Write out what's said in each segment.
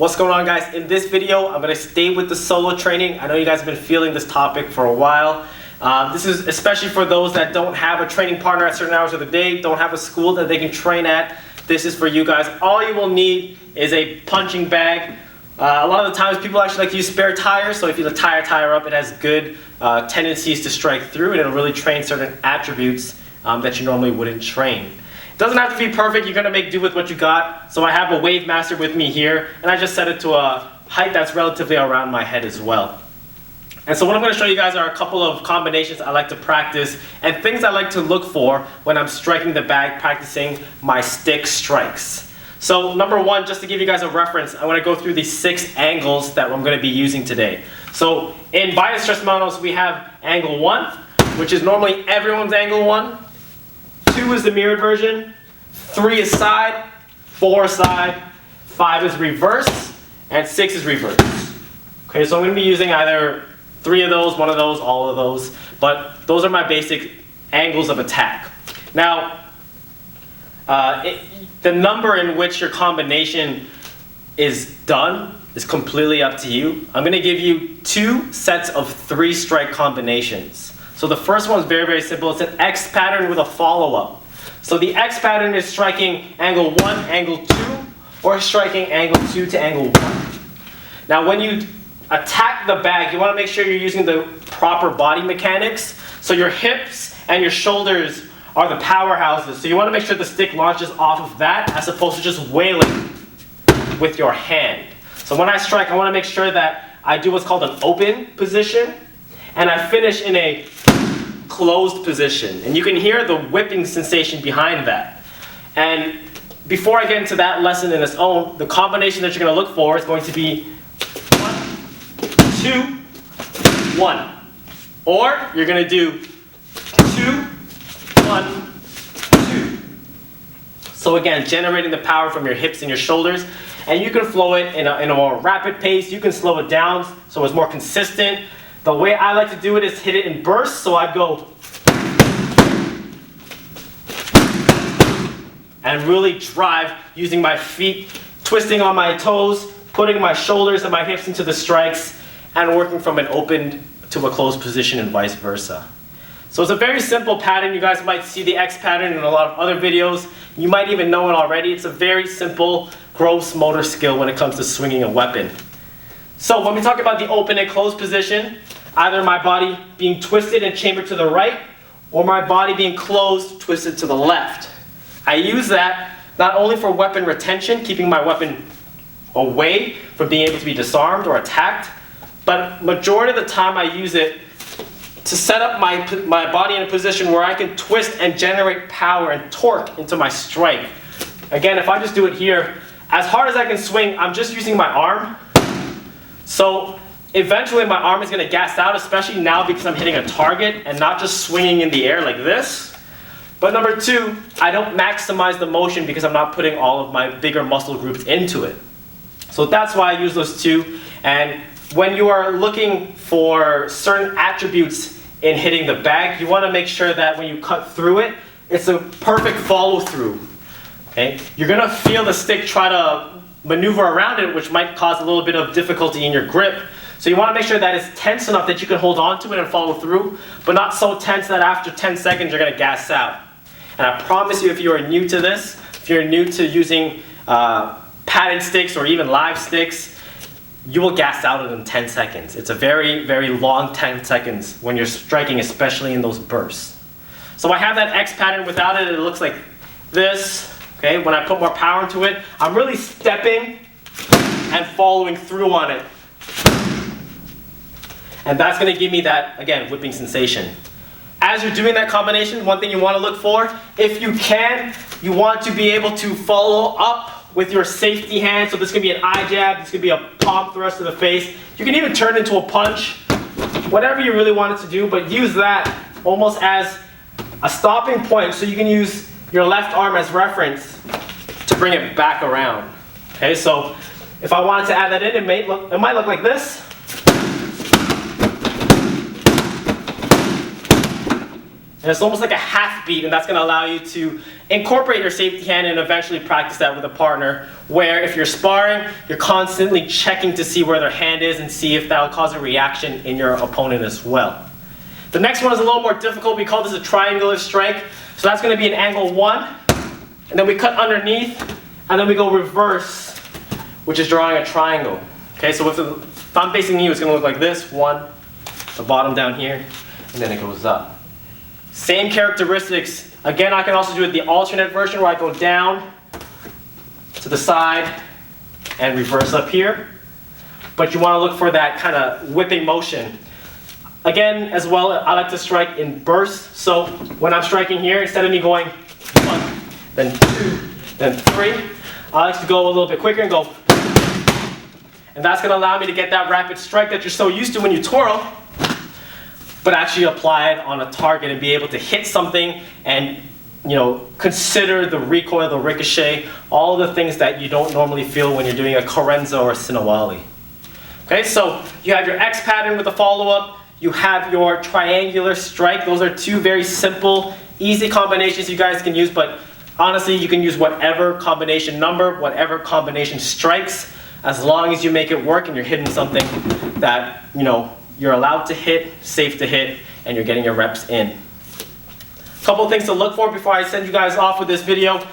What's going on, guys? In this video, I'm going to stay with the solo training. I know you guys have been feeling this topic for a while. This is especially for those that don't have a training partner at certain hours of the day, don't have a school that they can train at. This is for you guys. All you will need is a punching bag. A lot of the times people actually like to use spare tires, so if you tie a tire up, it has good tendencies to strike through, and it'll really train certain attributes that you normally wouldn't train. It doesn't have to be perfect. You're going to make do with what you got. So I have a Wave Master with me here, and I just set it to a height that's relatively around my head as well. And so what I'm going to show you guys are a couple of combinations I like to practice and things I like to look for when I'm striking the bag, practicing my stick strikes. So number one, just to give you guys a reference, I want to go through these 6 angles that I'm going to be using today. So in bias stress models, we have angle 1, which is normally everyone's angle 1. 2 is the mirrored version, 3 is side, 4 is side, 5 is reverse, and 6 is reverse. Okay, so I'm going to be using either 3 of those, 1 of those, all of those, but those are my basic angles of attack. Now, the number in which your combination is done is completely up to you. I'm going to give you 2 sets of 3 strike combinations. So the first one is very, very simple. It's an X pattern with a follow-up. So the X pattern is striking angle 1, angle 2, or striking angle 2 to angle 1. Now when you attack the bag, you want to make sure you're using the proper body mechanics. So your hips and your shoulders are the powerhouses. So you want to make sure the stick launches off of that as opposed to just wailing with your hand. So when I strike, I want to make sure that I do what's called an open position, and I finish in a closed position. And you can hear the whipping sensation behind that. And before I get into that lesson in its own, the combination that you're going to look for is going to be 1, 2, 1. Or you're going to do 2, 1, 2. So again, generating the power from your hips and your shoulders. And you can flow it in a more rapid pace. You can slow it down so it's more consistent. The way I like to do it is hit it in bursts. So I go and really drive using my feet, twisting on my toes, putting my shoulders and my hips into the strikes, and working from an open to a closed position and vice versa. So it's a very simple pattern. You guys might see the X pattern in a lot of other videos. You might even know it already. It's a very simple, gross motor skill when it comes to swinging a weapon. So when we talk about the open and closed position, either my body being twisted and chambered to the right, or my body being closed, twisted to the left. I use that not only for weapon retention, keeping my weapon away from being able to be disarmed or attacked, but majority of the time I use it to set up my body in a position where I can twist and generate power and torque into my strike. Again, if I just do it here, as hard as I can swing, I'm just using my arm. So eventually my arm is going to gas out, especially now because I'm hitting a target and not just swinging in the air like this. But number 2, I don't maximize the motion because I'm not putting all of my bigger muscle groups into it. So that's why I use those 2. And when you are looking for certain attributes in hitting the bag, you want to make sure that when you cut through it, it's a perfect follow through. Okay? You're going to feel the stick try to maneuver around it, which might cause a little bit of difficulty in your grip. So you want to make sure that it's tense enough that you can hold on to it and follow through, but not so tense that after 10 seconds you're going to gas out. And I promise you, if you are new to this, if you're new to using padded sticks or even live sticks, you will gas out in 10 seconds. It's a very, very long 10 seconds when you're striking, especially in those bursts. So I have that X pattern. Without it, it looks like this. Okay, when I put more power into it, I'm really stepping and following through on it. And that's going to give me that, again, whipping sensation. As you're doing that combination, one thing you want to look for, if you can, you want to be able to follow up with your safety hand. So this could be an eye jab, this could be a palm thrust to the face. You can even turn it into a punch, whatever you really want it to do, but use that almost as a stopping point so you can use your left arm as reference to bring it back around. Okay, so if I wanted to add that in, it might look like this. And it's almost like a half beat, and that's going to allow you to incorporate your safety hand and eventually practice that with a partner, where if you're sparring, you're constantly checking to see where their hand is and see if that will cause a reaction in your opponent as well. The next one is a little more difficult. We call this a triangular strike. So that's going to be an angle 1, and then we cut underneath, and then we go reverse, which is drawing a triangle. Okay, so if I'm facing you, it's going to look like this. 1, the bottom down here, and then it goes up. Same characteristics. Again, I can also do it the alternate version where I go down to the side and reverse up here. But you want to look for that kind of whipping motion. Again, as well, I like to strike in bursts. So when I'm striking here, instead of me going 1, then 2, then 3, I like to go a little bit quicker and go. And that's going to allow me to get that rapid strike that you're so used to when you twirl, but actually apply it on a target and be able to hit something and, you know, consider the recoil, the ricochet, all the things that you don't normally feel when you're doing a Carenza or a Sinawali. Okay, so you have your X pattern with the follow-up. You have your triangular strike. Those are 2 very simple, easy combinations you guys can use, but honestly, you can use whatever combination number, whatever combination strikes, as long as you make it work and you're hitting something that, you know, you're allowed to hit, safe to hit, and you're getting your reps in. A couple of things to look for before I send you guys off with this video.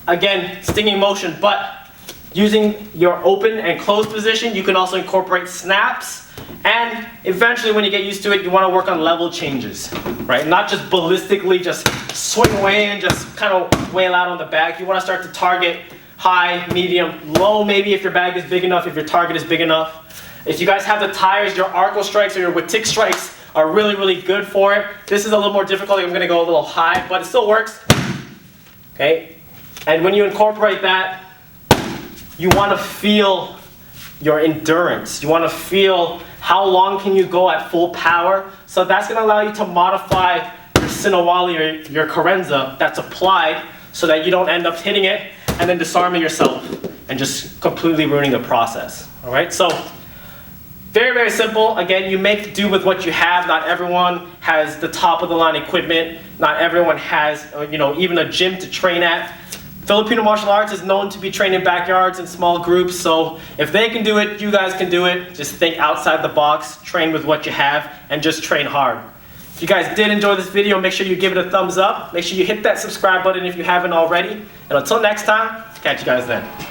Again, stinging motion, but using your open and closed position, you can also incorporate snaps. And eventually, when you get used to it, you want to work on level changes, right? Not just ballistically, just swing away and just kind of wail out on the bag. You want to start to target high, medium, low, maybe if your bag is big enough, if your target is big enough. If you guys have the tires, your arco strikes or your Watik strikes are really, really good for it. This is a little more difficult. I'm going to go a little high, but it still works. Okay? And when you incorporate that, you want to feel your endurance. You want to feel how long can you go at full power. So that's going to allow you to modify your Sinawali or your Carenza that's applied so that you don't end up hitting it and then disarming yourself and just completely ruining the process. All right? So very, very simple. Again, you make do with what you have. Not everyone has the top of the line equipment. Not everyone has, you know, even a gym to train at. Filipino martial arts is known to be trained in backyards in small groups, so if they can do it, you guys can do it. Just think outside the box, train with what you have, and just train hard. If you guys did enjoy this video, make sure you give it a thumbs up. Make sure you hit that subscribe button if you haven't already. And until next time, catch you guys then.